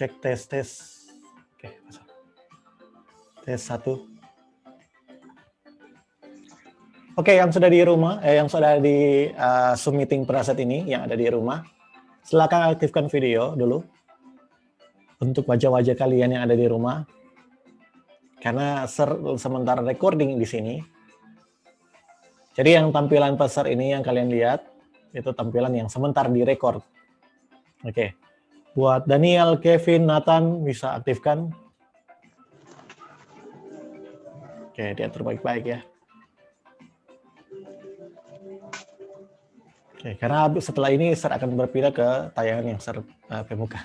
Cek tes. Oke, tes 1. Oke, yang sudah di rumah, yang sudah di Zoom meeting pada saat ini, yang ada di rumah, silakan aktifkan video dulu untuk wajah-wajah kalian yang ada di rumah. Karena sementara recording di sini. Jadi yang tampilan besar ini yang kalian lihat, itu tampilan yang sebentar direkord. Oke. Buat Daniel, Kevin, Nathan bisa aktifkan. Oke, diatur baik-baik ya. Oke, karena setelah ini Sir akan berpindah ke tayangan yang Sir pemuka.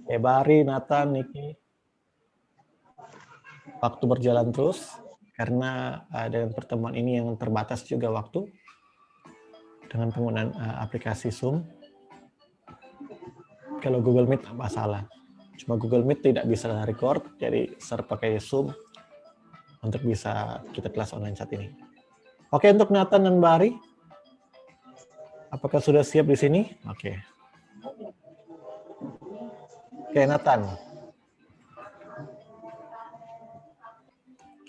Oke, Bari, Nathan, Niki. Waktu berjalan terus, karena dengan pertemuan ini yang terbatas juga waktu dengan penggunaan aplikasi Zoom. Kalau Google Meet tak masalah. Cuma Google Meet tidak bisa record, jadi Sir pakai Zoom untuk bisa kita kelas online saat ini. Oke, untuk Nathan dan Bari, apakah sudah siap di sini? Oke. Oke, Nathan.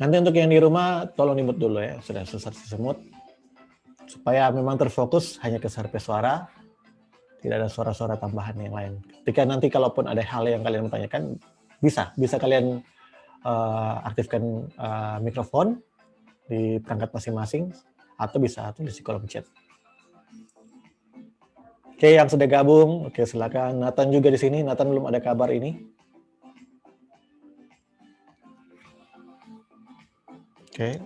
Nanti untuk yang di rumah, tolong dimut dulu ya, sudah selesai semut. Supaya memang terfokus hanya ke Sarpe suara, tidak ada suara-suara tambahan yang lain. Ketika nanti kalaupun ada hal yang kalian tanyakan, bisa kalian aktifkan mikrofon di perangkat masing-masing, atau bisa tulis di kolom chat. Oke, yang sudah gabung, oke silakan. Nathan juga di sini. Nathan belum ada kabar ini. Oke.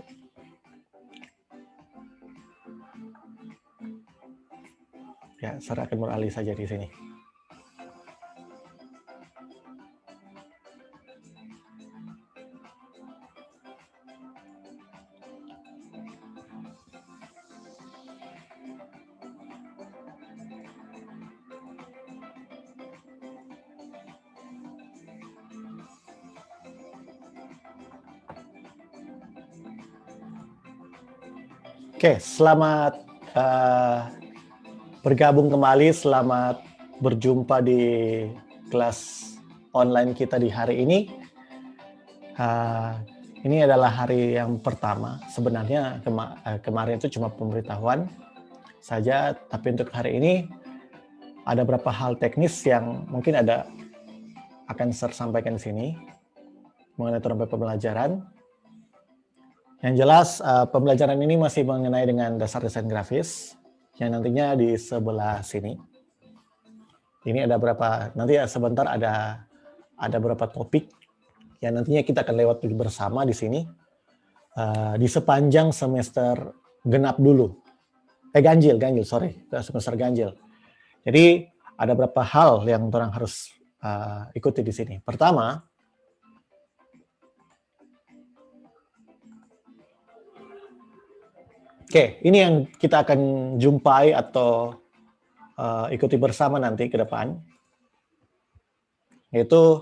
Ya, Sarah akan beralih saja di sini. Oke, selamat bergabung kembali, selamat berjumpa di kelas online kita di hari ini. Ini adalah hari yang pertama, sebenarnya kemarin itu cuma pemberitahuan saja, tapi untuk hari ini ada beberapa hal teknis yang mungkin akan saya sampaikan di sini mengenai terobosan pembelajaran. Yang jelas pembelajaran ini masih mengenai dengan dasar desain grafis yang nantinya di sebelah sini. Ini ada berapa, nanti sebentar ada beberapa topik yang nantinya kita akan lewat bersama di sini di sepanjang semester genap dulu. Ganjil, sorry, semester ganjil. Jadi ada beberapa hal yang orang harus ikuti di sini. Pertama, oke, ini yang kita akan jumpai atau ikuti bersama nanti ke depan, yaitu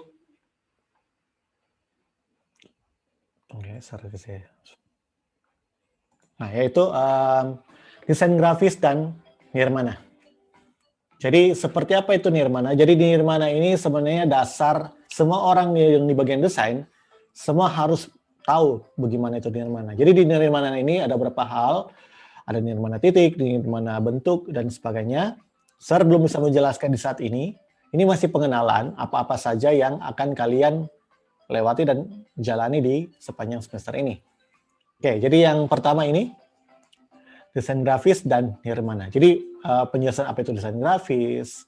desain grafis dan nirmana. Jadi seperti apa itu nirmana? Jadi di nirmana ini sebenarnya dasar semua orang yang di bagian desain semua harus tahu bagaimana itu nirmana. Jadi di nirmana ini ada beberapa hal, ada nirmana titik, nirmana bentuk dan sebagainya. Saya belum bisa menjelaskan di saat ini. Ini masih pengenalan apa-apa saja yang akan kalian lewati dan jalani di sepanjang semester ini. Oke, jadi yang pertama ini desain grafis dan nirmana. Jadi penjelasan apa itu desain grafis.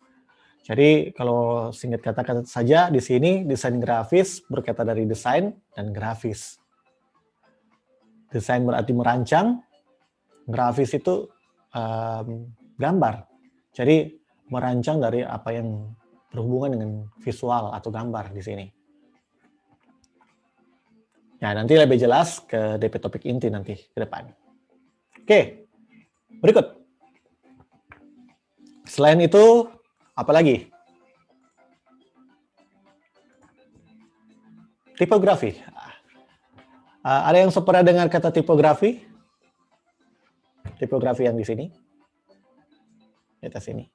Jadi kalau singkat kata saja di sini desain grafis berkaitan dari desain dan grafis. Desain berarti merancang, grafis itu gambar. Jadi merancang dari apa yang berhubungan dengan visual atau gambar di sini. Nah, nanti lebih jelas ke DP topik inti nanti ke depan. Oke, berikut. Selain itu, apa lagi? Tipografi. Ada yang pernah dengar kata tipografi? Tipografi yang di sini. Di atas sini.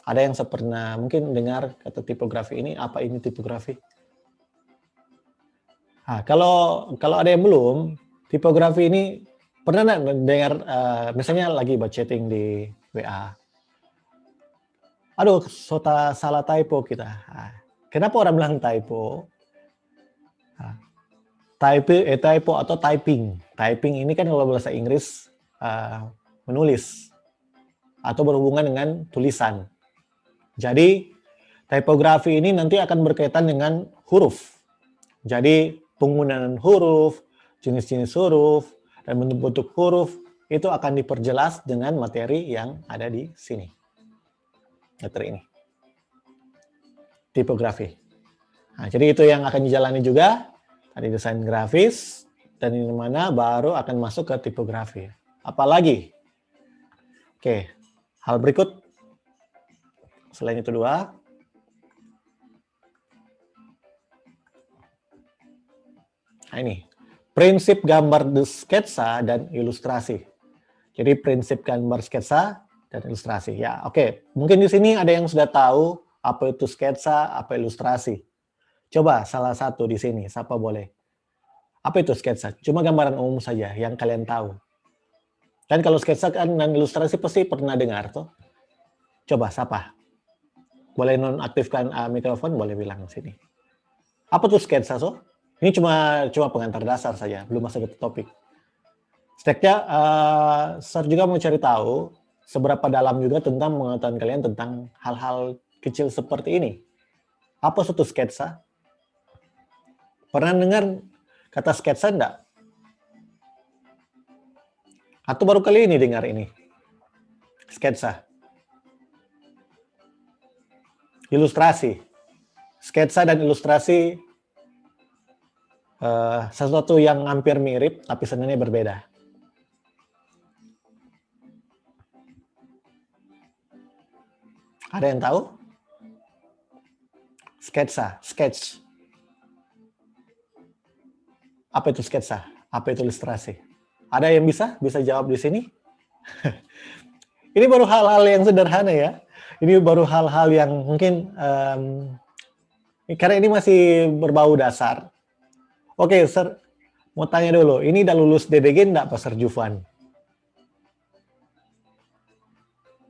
Ada yang pernah mungkin dengar kata tipografi ini, apa ini tipografi? Nah, kalau ada yang belum, tipografi ini pernah nggak dengar, misalnya lagi chatting di WA, aduh, salah typo kita. Nah, kenapa orang bilang typo? Nah, typo atau typing. Typing ini kan kalau bahasa Inggris menulis atau berhubungan dengan tulisan. Jadi tipografi ini nanti akan berkaitan dengan huruf. Jadi penggunaan huruf, jenis-jenis huruf, dan bentuk-bentuk huruf itu akan diperjelas dengan materi yang ada di sini. Materi ini. Tipografi. Nah, jadi itu yang akan dijalani juga. Tadi desain grafis, dan ini mana baru akan masuk ke tipografi. Apalagi? Oke, hal berikut. Selain itu dua. Nah ini, prinsip gambar sketsa dan ilustrasi. Jadi prinsip gambar sketsa dan ilustrasi. Ya, oke. Mungkin di sini ada yang sudah tahu apa itu sketsa, apa ilustrasi. Coba salah satu di sini, siapa boleh? Apa itu sketsa? Cuma gambaran umum saja yang kalian tahu. Dan kalau sketsa kan dan ilustrasi pasti pernah dengar tuh. Coba siapa? Boleh nonaktifkan mikrofon, boleh bilang di sini. Apa tuh sketsa, so? Ini cuma pengantar dasar saja, belum masuk ke topik. Seteknya, saya juga mau cari tahu seberapa dalam juga tentang pengetahuan kalian tentang hal-hal kecil seperti ini. Apa suatu sketsa? Pernah dengar kata sketsa enggak? Atau baru kali ini dengar ini? Sketsa. Ilustrasi. Sketsa dan ilustrasi sesuatu yang hampir mirip, tapi sebenarnya berbeda. Ada yang tahu? Sketsa, sketch. Apa itu sketsa? Apa itu ilustrasi? Ada yang bisa jawab di sini? Ini baru hal-hal yang sederhana ya. Ini baru hal-hal yang mungkin karena ini masih berbau dasar. Oke, Sir, mau tanya dulu. Ini udah lulus DDG enggak, Pak Sir Jufan?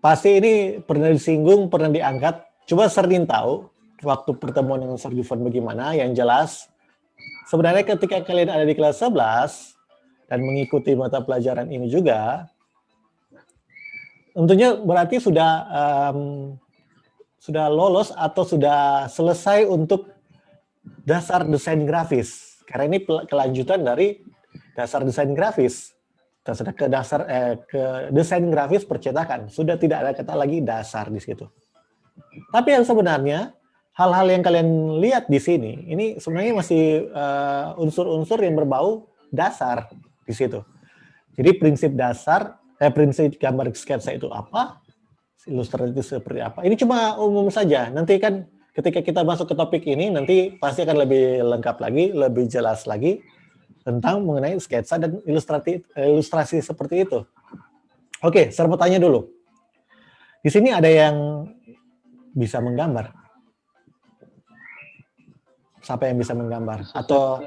Pasti ini pernah disinggung, pernah diangkat. Coba Serdin tahu waktu pertemuan dengan Sir Jufan bagaimana. Yang jelas, sebenarnya ketika kalian ada di kelas 11 dan mengikuti mata pelajaran ini juga, tentunya berarti sudah lolos atau sudah selesai untuk dasar desain grafis. Karena ini kelanjutan dari dasar desain grafis. Sudah ke desain grafis percetakan. Sudah tidak ada kata lagi dasar di situ. Tapi yang sebenarnya hal-hal yang kalian lihat di sini, ini sebenarnya masih unsur-unsur yang berbau dasar di situ. Jadi prinsip dasar, prinsip gambar sketsa itu apa, ilustrasi itu seperti apa. Ini cuma umum saja. Nanti kan ketika kita masuk ke topik ini, nanti pasti akan lebih lengkap lagi, lebih jelas lagi tentang mengenai sketsa dan ilustrasi seperti itu. Oke, saya mau tanya dulu. Di sini ada yang bisa menggambar? Siapa yang bisa menggambar? Atau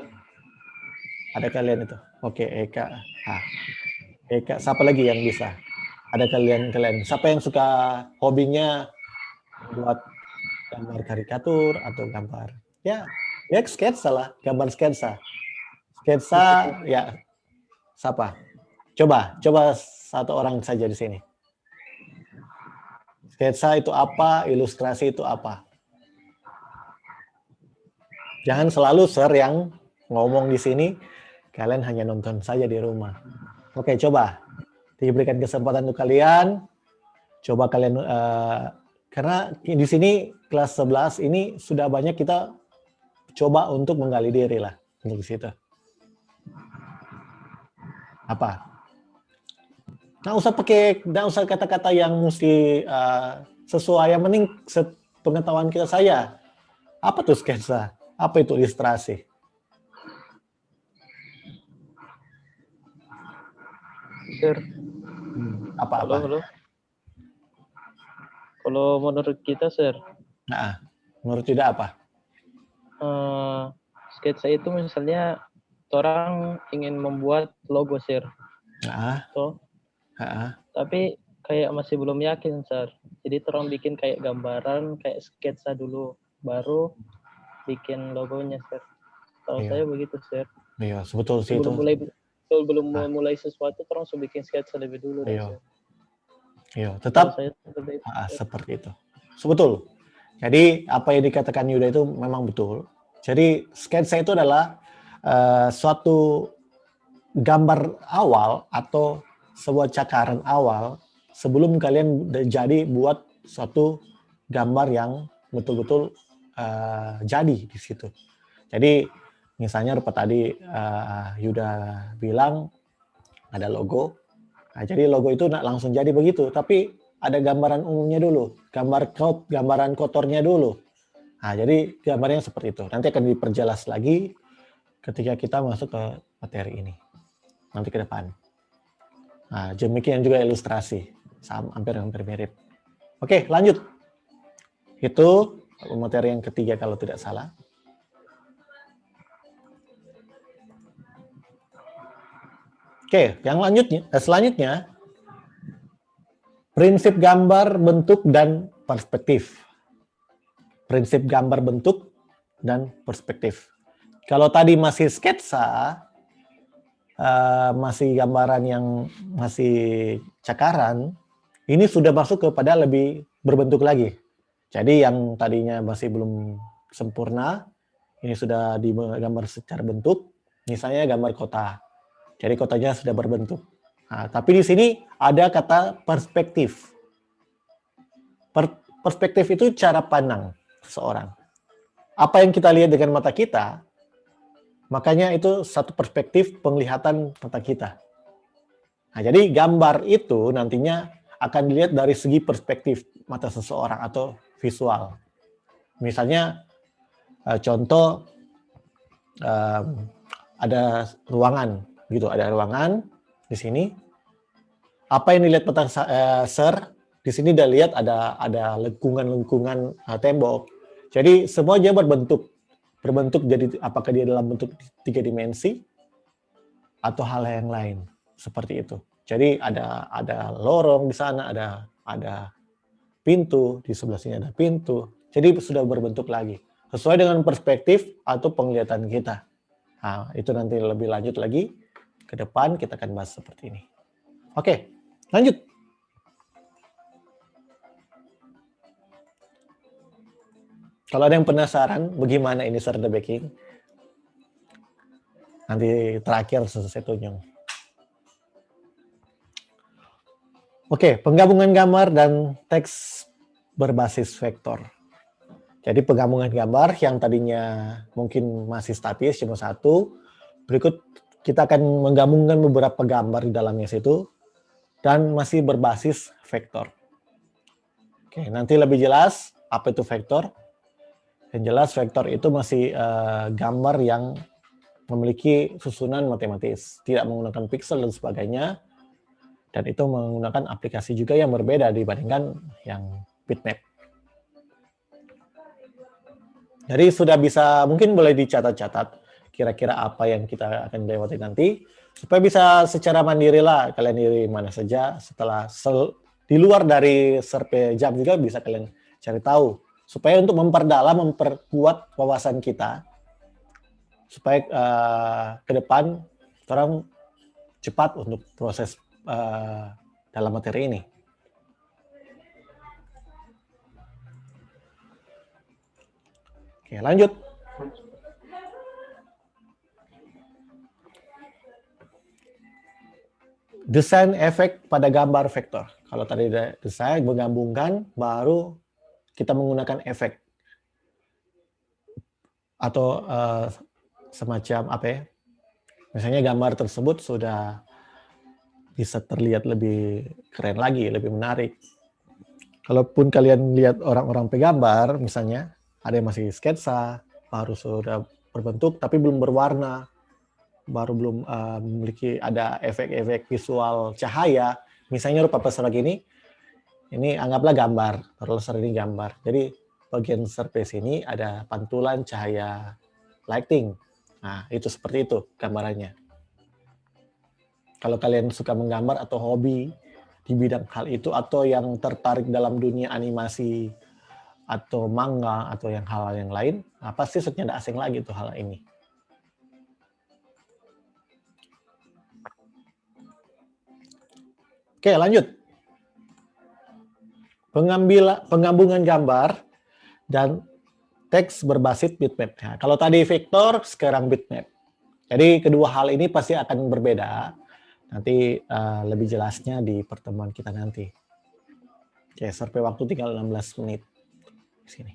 ada kalian itu? Oke, Eka. Eka, siapa lagi yang bisa? Ada kalian. Siapa yang suka hobinya buat gambar karikatur atau gambar? Ya sketsa lah, gambar sketsa. Sketsa, ya. Siapa? Coba satu orang saja di sini. Sketsa itu apa? Ilustrasi itu apa? Jangan selalu Sir yang ngomong di sini, kalian hanya nonton saja di rumah. Oke, coba diberikan kesempatan untuk kalian. Coba kalian, karena di sini kelas 11 ini sudah banyak kita coba untuk menggali diri lah untuk situ. Apa? Nggak usah kata-kata yang mesti sesuai, yang penting pengetahuan kita saya. Apa tuh sketsa? Apa itu ilustrasi? Apa? Halo. Kalau menurut kita, Sir, Nah, menurut Yuda apa? sketsa itu misalnya orang ingin membuat logo, Sir. Nah, So, nah, tapi kayak masih belum yakin, Sir. Jadi orang bikin kayak gambaran, kayak sketsa dulu, baru bikin logonya, Sir. Tahu saya iya, begitu, Sir. iya, sebetulnya sih itu. Sebelum Ah, memulai sesuatu, orang harus bikin sketsa lebih dulu, deh, iya, Sir. iya, Tahu tetap saya seperti itu, Sir. seperti itu. Sebetul. Jadi apa yang dikatakan Yuda itu memang betul. Jadi sketsa itu adalah suatu gambar awal atau sebuah cakaran awal sebelum kalian jadi buat suatu gambar yang betul-betul jadi di situ. Jadi misalnya rupa tadi Yuda bilang ada logo. Nah, jadi logo itu langsung jadi begitu, tapi ada gambaran umumnya dulu, gambaran kotornya dulu. Nah, jadi gambarnya seperti itu. Nanti akan diperjelas lagi ketika kita masuk ke materi ini nanti ke depan. Nah, demikian juga ilustrasi, hampir mirip. Oke, lanjut. Itu materi yang ketiga kalau tidak salah. Oke, yang selanjutnya prinsip gambar, bentuk, dan perspektif. Prinsip gambar, bentuk, dan perspektif. Kalau tadi masih sketsa, masih gambaran yang masih cakaran, ini sudah masuk kepada lebih berbentuk lagi. Jadi yang tadinya masih belum sempurna, ini sudah digambar secara bentuk, misalnya gambar kota. Jadi kotanya sudah berbentuk. Nah, tapi di sini ada kata perspektif. Perspektif itu cara pandang seseorang. Apa yang kita lihat dengan mata kita, makanya itu satu perspektif penglihatan mata kita. Nah, jadi gambar itu nantinya akan dilihat dari segi perspektif mata seseorang atau visual. Misalnya contoh ada ruangan gitu, ada ruangan di sini. Apa yang dilihat mata Sir di sini udah lihat ada lengkungan-lengkungan tembok. Jadi semua dia berbentuk jadi apakah dia dalam bentuk 3 dimensi atau hal yang lain seperti itu. Jadi ada lorong di sana, ada pintu di sebelah sini, ada pintu. Jadi sudah berbentuk lagi sesuai dengan perspektif atau penglihatan kita. Nah, itu nanti lebih lanjut lagi ke depan kita akan bahas seperti ini. Oke, lanjut. Kalau ada yang penasaran bagaimana ini Sir The Baking, nanti terakhir saya tunjuk. Oke, penggabungan gambar dan teks berbasis vektor. Jadi penggabungan gambar yang tadinya mungkin masih statis cuma satu, berikut kita akan menggabungkan beberapa gambar di dalamnya situ dan masih berbasis vektor. Oke, nanti lebih jelas apa itu vektor. Yang jelas vektor itu masih gambar yang memiliki susunan matematis, tidak menggunakan pixel dan sebagainya, dan itu menggunakan aplikasi juga yang berbeda dibandingkan yang bitmap. Jadi sudah bisa, mungkin boleh dicatat-catat kira-kira apa yang kita akan lewati nanti, supaya bisa secara mandiri lah kalian di mana saja, setelah di luar dari survei jam juga bisa kalian cari tahu, supaya untuk memperkuat wawasan kita, supaya ke depan orang cepat untuk proses dalam materi ini. Oke, lanjut. Desain efek pada gambar vektor. Kalau tadi desain menggabungkan, baru kita menggunakan efek atau semacam apa ya? Misalnya gambar tersebut sudah bisa terlihat lebih keren lagi, lebih menarik. Kalaupun kalian lihat orang-orang pegambar, misalnya ada yang masih sketsa, baru sudah berbentuk tapi belum berwarna, baru belum memiliki ada efek-efek visual cahaya, misalnya rupa pesawat gini, Ini anggaplah gambar, roller ini gambar. Jadi bagian surface ini ada pantulan cahaya lighting. Nah, itu seperti itu gambarannya. Kalau kalian suka menggambar atau hobi di bidang hal itu, atau yang tertarik dalam dunia animasi atau manga atau yang hal yang lain, nah pasti tidak asing lagi tuh hal ini. Oke, lanjut. Penggabungan gambar dan teks berbasis bitmap. Nah, kalau tadi vektor, sekarang bitmap. Jadi kedua hal ini pasti akan berbeda. Nanti lebih jelasnya di pertemuan kita nanti. Oke, survei waktu tinggal 16 menit. Di sini.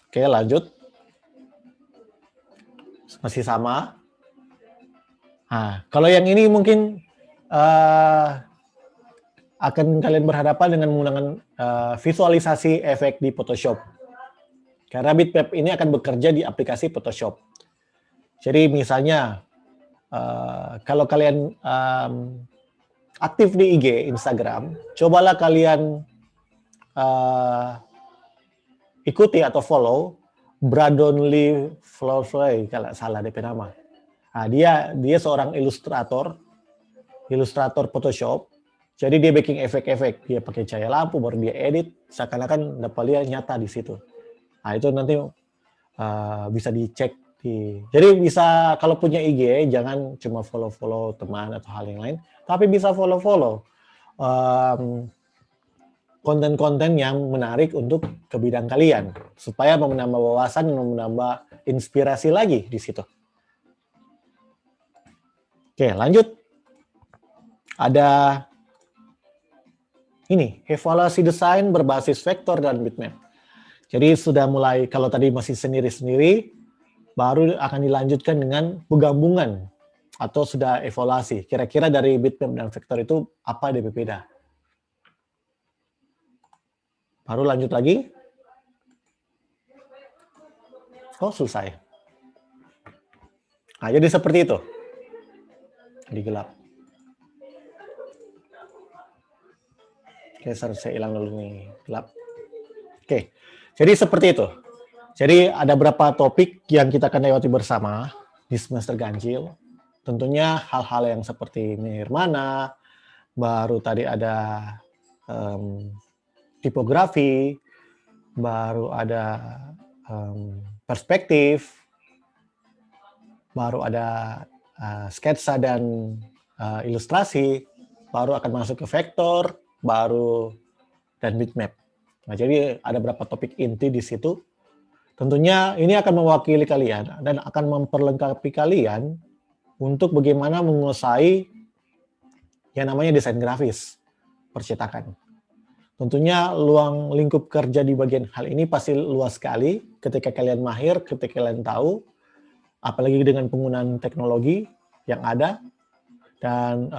Oke, lanjut. Masih sama. Nah, kalau yang ini mungkin akan kalian berhadapan dengan menggunakan visualisasi efek di Photoshop. Karena bitmap ini akan bekerja di aplikasi Photoshop. Jadi misalnya kalau kalian aktif di IG, Instagram, cobalah kalian ikuti atau follow Brandon Lee Flowfly, kalau salah DP nama. Nah, dia seorang ilustrator Photoshop. Jadi dia bikin efek-efek, dia pakai cahaya lampu, baru dia edit, seakan-akan dapat lihat nyata di situ. Nah itu nanti bisa dicek. Jadi bisa kalau punya IG, jangan cuma follow-follow teman atau hal yang lain, tapi bisa follow-follow konten-konten yang menarik untuk ke bidang kalian, supaya menambah wawasan, menambah inspirasi lagi di situ. Oke, lanjut. Ada ini, evaluasi desain berbasis vektor dan bitmap. Jadi sudah mulai, kalau tadi masih sendiri-sendiri, baru akan dilanjutkan dengan penggabungan atau sudah evaluasi. Kira-kira dari bitmap dan vektor itu apa yang berbeda? Baru lanjut lagi. Oh, selesai. Nah, jadi seperti itu. Di gelap. Oke, saya hilang dulu nih, gelap. Oke, jadi seperti itu. Jadi ada beberapa topik yang kita akan lewati bersama di semester ganjil. Tentunya hal-hal yang seperti nirmana, baru tadi ada tipografi, baru ada perspektif, baru ada sketsa dan ilustrasi, baru akan masuk ke vektor, baru dan bitmap. Nah, jadi ada beberapa topik inti di situ. Tentunya ini akan mewakili kalian dan akan memperlengkapi kalian untuk bagaimana menguasai yang namanya desain grafis, percetakan. Tentunya luang lingkup kerja di bagian hal ini pasti luas sekali ketika kalian mahir, ketika kalian tahu, apalagi dengan penggunaan teknologi yang ada, dan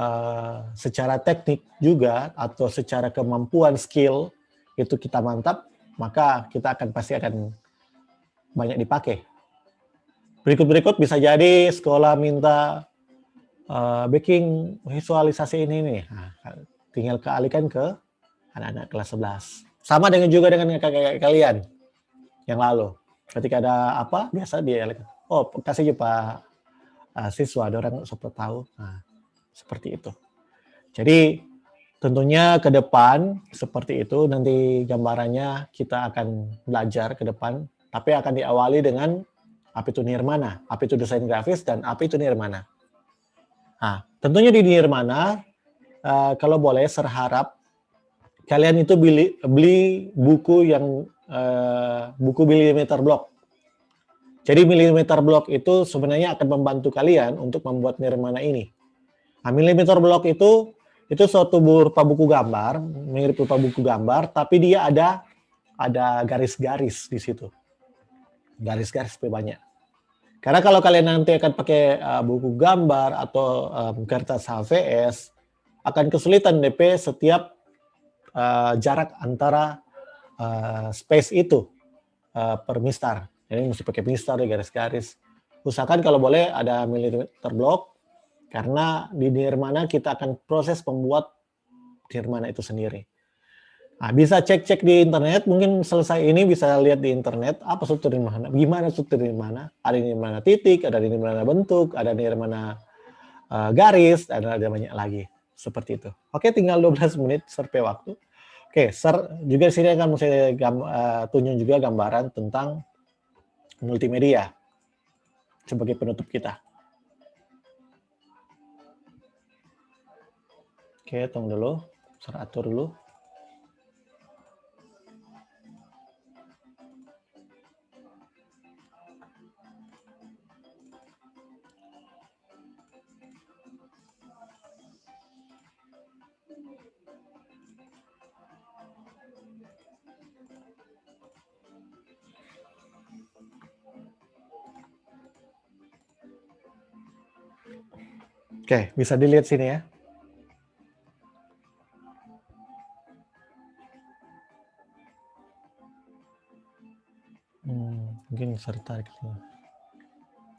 secara teknik juga atau secara kemampuan skill itu kita mantap, maka kita pasti akan banyak dipakai. Berikut bisa jadi sekolah minta baking visualisasi ini nih. Nah, tinggal kealihkan ke anak-anak kelas 11. Sama juga dengan kakak-kakak kalian yang lalu. Ketika ada apa, biasa dia kasih aja Pak siswa, ada orang super tahu. Nah, seperti itu. Jadi tentunya ke depan seperti itu, nanti gambarannya kita akan belajar ke depan, tapi akan diawali dengan apa itu nirmana, apa itu desain grafis, dan apa itu nirmana. Nah, tentunya di nirmana, kalau boleh serharap kalian itu beli buku yang buku milimeter block. Jadi milimeter block itu sebenarnya akan membantu kalian untuk membuat nirmana ini. Nah, milimeter block itu suatu berupa buku gambar, mirip berupa buku gambar, tapi dia ada garis-garis di situ. Garis-garis banyak. Karena kalau kalian nanti akan pakai buku gambar atau kertas HVS, akan kesulitan DP setiap jarak antara space itu per mistar. Jadi mesti pakai mistar, garis-garis. Usahakan kalau boleh ada milimeter block, Karena di Nirmana kita akan proses membuat Nirmana itu sendiri. Nah, bisa cek-cek di internet, mungkin selesai ini bisa lihat di internet apa struktur Nirmana, gimana struktur Nirmana, ada Nirmana titik, ada Nirmana bentuk, ada Nirmana garis, ada banyak lagi. Seperti itu. Oke, tinggal 12 menit survei waktu. Oke, juga di sini akan saya tunjuk juga gambaran tentang multimedia sebagai penutup kita. Oke, tunggu dulu, saya atur dulu. Oke, bisa dilihat sini ya. Mungkin saya tarik sini.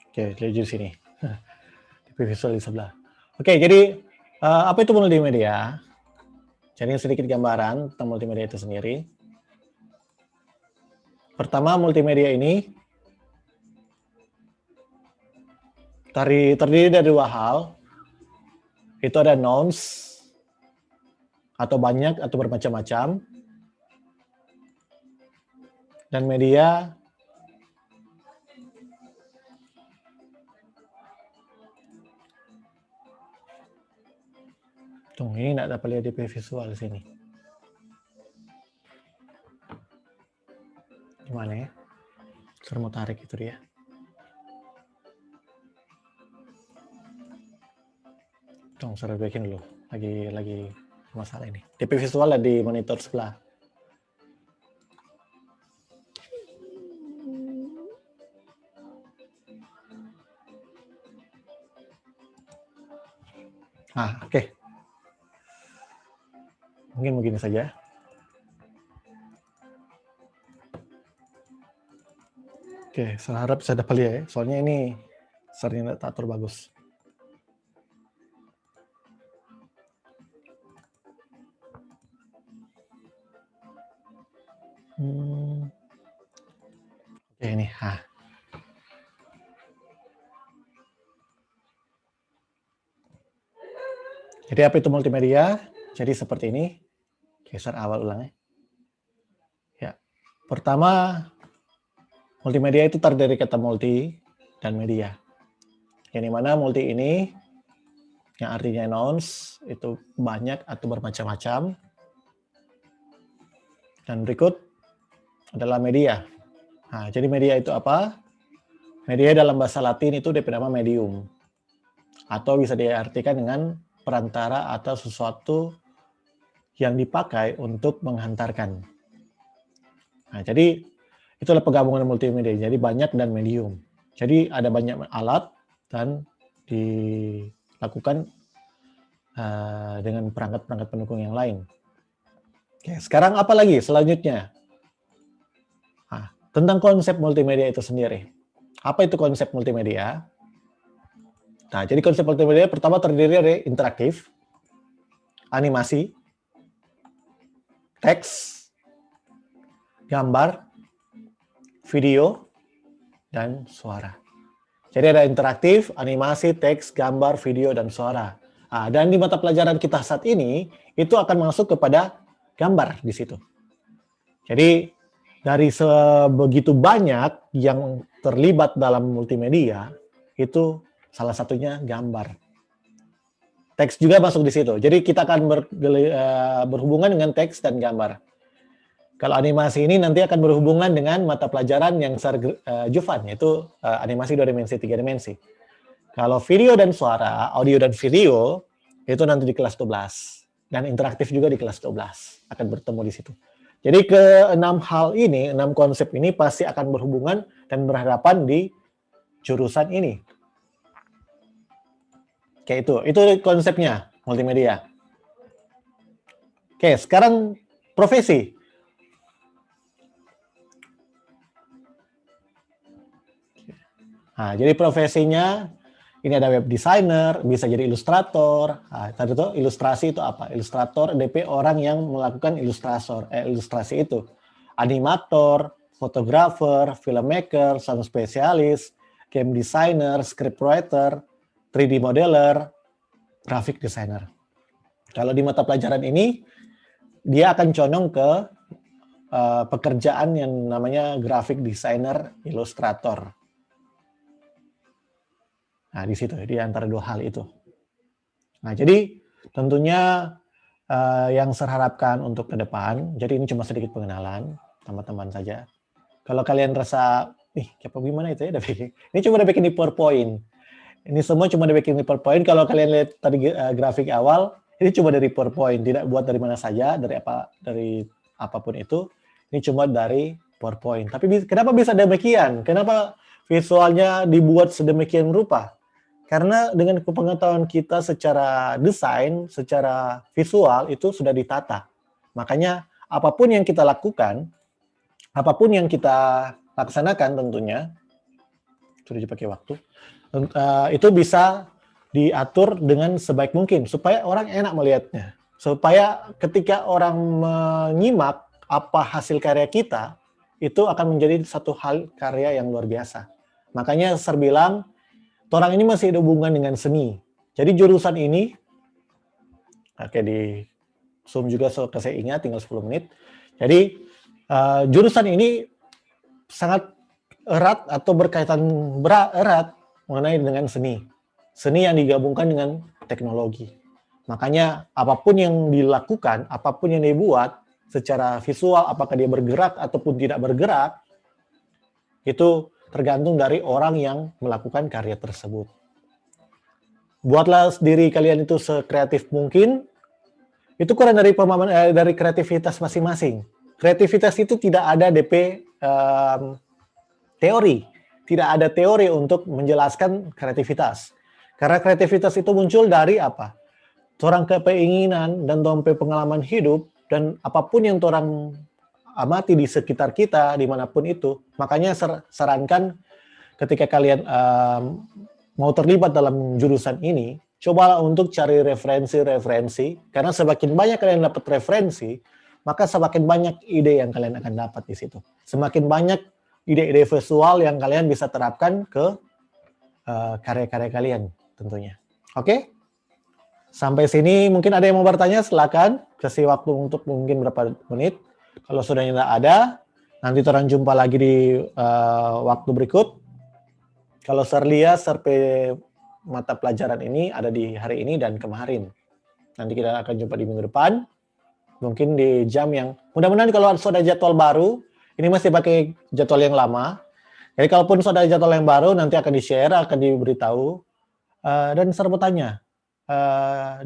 Oke, lihat di sini. Di visual di sebelah. Oke, jadi apa itu multimedia? Jadi sedikit gambaran tentang multimedia itu sendiri. Pertama, multimedia ini terdiri dari dua hal. Itu ada nouns, atau banyak, atau bermacam-macam. Dan media tuh, ini nggak dapat lihat di visual sini. Gimana ya? Saya mau tarik itu dia. Tunggu, saya bikin dulu. Lagi masalah ini. DP visual ada di monitor sebelah. Oke. Mungkin begini saja. Oke, saya harap bisa dapat lihat ya. Soalnya ini sering tak atur bagus. Oke, ini. Jadi apa itu multimedia? Jadi seperti ini. Geser awal ulangnya. Ya. Pertama, multimedia itu terdiri kata multi dan media. Yang dimana multi ini yang artinya nouns itu banyak atau bermacam-macam. Dan berikut adalah media. Jadi media itu apa? Media dalam bahasa Latin itu bernama medium. Atau bisa diartikan dengan perantara atau sesuatu yang dipakai untuk menghantarkan. Jadi itulah penggabungan multimedia. Jadi banyak dan medium. Jadi ada banyak alat dan dilakukan dengan perangkat-perangkat pendukung yang lain. Oke, sekarang apa lagi selanjutnya? Tentang konsep multimedia itu sendiri. Apa itu konsep multimedia? Jadi konsep multimedia pertama terdiri dari interaktif, animasi, teks, gambar, video, dan suara. Jadi ada interaktif, animasi, teks, gambar, video, dan suara. Dan di mata pelajaran kita saat ini, itu akan masuk kepada gambar di situ. Jadi dari sebegitu banyak yang terlibat dalam multimedia, itu salah satunya gambar. Teks juga masuk di situ. Jadi kita akan berhubungan dengan teks dan gambar. Kalau animasi ini nanti akan berhubungan dengan mata pelajaran yang Jovan, yaitu animasi 2 dimensi, 3 dimensi. Kalau video dan suara, audio dan video, itu nanti di kelas 12. Dan interaktif juga di kelas 12. Akan bertemu di situ. Jadi ke-6 hal ini, 6 konsep ini pasti akan berhubungan dan berhadapan di jurusan ini. Oke, itu konsepnya multimedia. Oke, sekarang profesi. Jadi profesinya Ini ada web designer, bisa jadi ilustrator. Nah, tadi itu ilustrasi itu apa? Ilustrator DP orang yang melakukan ilustrasi itu. Animator, fotografer, filmmaker, sound spesialis, game designer, scriptwriter, 3D modeler, graphic designer. Kalau di mata pelajaran ini, dia akan condong ke pekerjaan yang namanya graphic designer, ilustrator. Nah, di situ, di antara dua hal itu. Nah, jadi tentunya yang saya harapkan untuk ke depan, jadi ini cuma sedikit pengenalan, teman-teman saja. Kalau kalian rasa, gimana itu ya, ini cuma udah bikin di PowerPoint. Ini semua cuma udah bikin di PowerPoint. Kalau kalian lihat tadi grafik awal, ini cuma dari PowerPoint, tidak buat dari mana saja, dari apapun itu. Ini cuma dari PowerPoint. Tapi kenapa bisa demikian? Kenapa visualnya dibuat sedemikian rupa? Karena dengan kepengetahuan kita secara desain, secara visual itu sudah ditata. Makanya apapun yang kita lakukan, apapun yang kita laksanakan tentunya, sudah dipakai waktu, itu bisa diatur dengan sebaik mungkin supaya orang enak melihatnya. Supaya ketika orang menyimak apa hasil karya kita, itu akan menjadi satu hal karya yang luar biasa. Makanya saya bilang, orang ini masih ada hubungan dengan seni. Jadi jurusan ini, oke di Zoom juga saya ingat, tinggal 10 menit. Jadi jurusan ini sangat erat atau berkaitan erat mengenai dengan seni. Seni yang digabungkan dengan teknologi. Makanya apapun yang dilakukan, apapun yang dibuat secara visual, apakah dia bergerak ataupun tidak bergerak, itu tergantung dari orang yang melakukan karya tersebut. Buatlah diri kalian itu sekreatif mungkin. Itu kurang dari pemahaman dari kreativitas masing-masing. Kreativitas itu tidak ada DP teori. Tidak ada teori untuk menjelaskan kreativitas. Karena kreativitas itu muncul dari apa? Orang keinginan dan dompe pengalaman hidup dan apapun yang orang amati di sekitar kita, dimanapun itu. Makanya sarankan ketika kalian mau terlibat dalam jurusan ini, cobalah untuk cari referensi-referensi, karena semakin banyak kalian dapat referensi, maka semakin banyak ide yang kalian akan dapat di situ. Semakin banyak ide-ide visual yang kalian bisa terapkan ke karya-karya kalian tentunya. Oke? Sampai sini mungkin ada yang mau bertanya, silakan. Kasih waktu untuk mungkin berapa menit. Kalau sudah tidak ada, nanti orang jumpa lagi di waktu berikut. Kalau Serlia, serpe mata pelajaran ini ada di hari ini dan kemarin. Nanti kita akan jumpa di minggu depan. Mungkin di jam yang, mudah-mudahan kalau sudah jadwal baru, ini masih pakai jadwal yang lama. Jadi kalaupun sudah jadwal yang baru, nanti akan di-share, akan diberitahu. Dan saya mau tanya,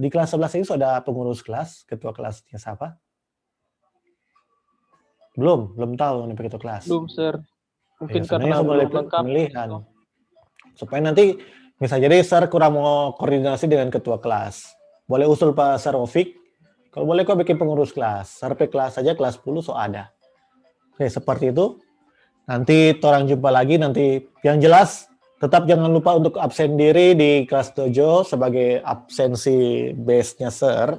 di kelas 11 ini sudah pengurus kelas, ketua kelasnya siapa? Belum tahu nih ketua kelas. Belum, Sir. Mungkin karena belum lengkap. Pemilihan. Supaya nanti bisa jadi Sir kurang mau koordinasi dengan ketua kelas. Boleh usul Pak Sir Rofik. Kalau boleh kok bikin pengurus kelas. Sampai kelas saja kelas 10 so ada. Oke, seperti itu. Nanti orang jumpa lagi. Nanti yang jelas tetap jangan lupa untuk absen diri di kelas dojo sebagai absensi base-nya Sir,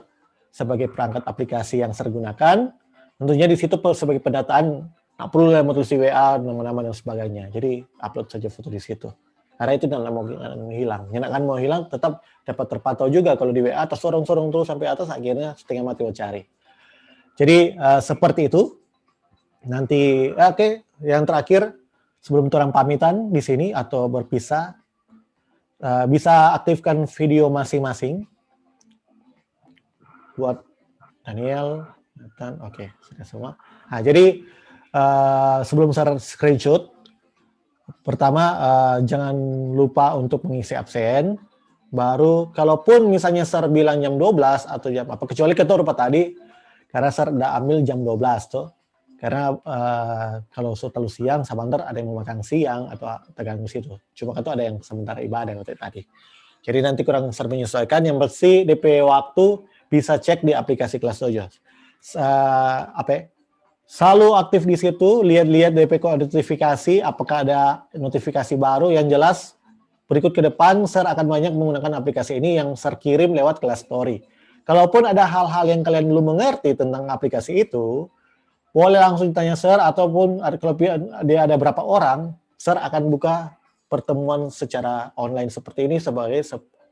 sebagai perangkat aplikasi yang Sir gunakan. Tentunya di situ sebagai pendataan, tak perlu tulis di WA, nama-nama dan sebagainya. Jadi upload saja foto di situ. Karena itu tidak mau hilang. Yang mau hilang tetap dapat terpantau juga kalau di WA atas sorong-sorong terus sampai atas akhirnya setengah mati mencari. Jadi seperti itu. Nanti oke, yang terakhir sebelum orang pamitan di sini atau berpisah, bisa aktifkan video masing-masing buat Daniel. Oke, sudah semua. Nah, jadi sebelum saya screenshot, pertama jangan lupa untuk mengisi absen. Baru, kalaupun misalnya Sir bilang jam 12 atau jam apa, kecuali ketua rupa tadi, karena Sir udah ambil jam 12 tuh. Karena kalau terlalu siang, sebentar ada yang mau makan siang atau tergantung situ. Cuma kan tuh ada yang sementara ibadah yang tadi. Jadi nanti kurang Sir menyesuaikan. Yang bersih DP waktu bisa cek di aplikasi Kelas Dojo. Selalu aktif di situ, lihat-lihat DP notifikasi, apakah ada notifikasi baru yang jelas berikut ke depan, Sir akan banyak menggunakan aplikasi ini yang Sir kirim lewat kelas story. Kalaupun ada hal-hal yang kalian belum mengerti tentang aplikasi itu, boleh langsung tanya Sir, ataupun kalau dia ada berapa orang, Sir akan buka pertemuan secara online seperti ini sebagai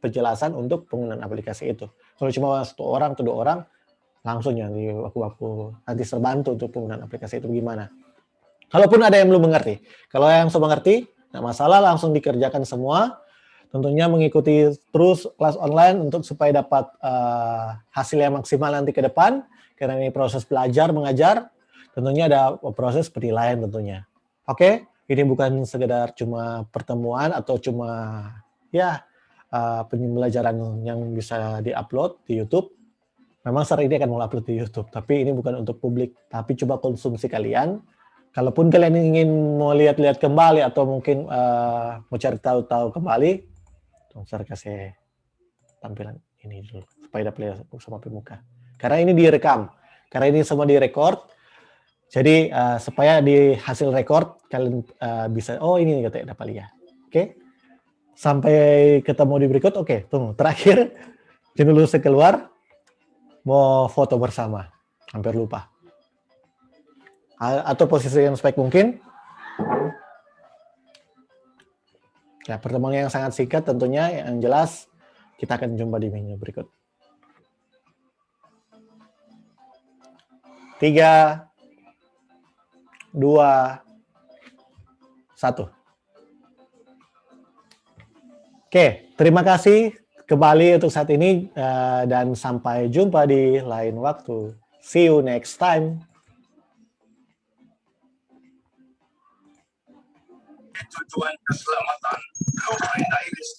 penjelasan untuk penggunaan aplikasi itu. Kalau cuma 1 orang atau 2 orang, langsung ya aku nanti Sir bantu untuk penggunaan aplikasi itu gimana. Kalaupun ada yang belum mengerti. Kalau yang sudah mengerti, nggak masalah, langsung dikerjakan semua. Tentunya mengikuti terus kelas online untuk supaya dapat hasil yang maksimal nanti ke depan. Karena ini proses belajar, mengajar. Tentunya ada proses penilaian tentunya. Oke, ini bukan sekedar cuma pertemuan atau cuma ya pembelajaran yang bisa diupload di YouTube. Memang Sir ini akan mengupload di YouTube, tapi ini bukan untuk publik. Tapi coba konsumsi kalian. Kalaupun kalian ingin mau lihat-lihat kembali atau mungkin mau cari tahu-tahu kembali, Sir kasih tampilan ini dulu supaya dapat lihat sama pemuka. Karena ini direkam, karena ini semua direkord. Jadi supaya di hasil record kalian bisa, oh ini katanya dapat lihat. Oke, sampai ketemu di berikut. Oke, tunggu terakhir, jangan dulu saya keluar. Mau foto bersama, hampir lupa. Atau posisi yang sebaik mungkin. Ya, pertemuan yang sangat singkat tentunya, yang jelas kita akan jumpa di minggu berikut. 3, 2, 1. Oke, terima kasih kembali untuk saat ini dan sampai jumpa di lain waktu. See you next time. Tujuan keselamatan, Blueprint Iris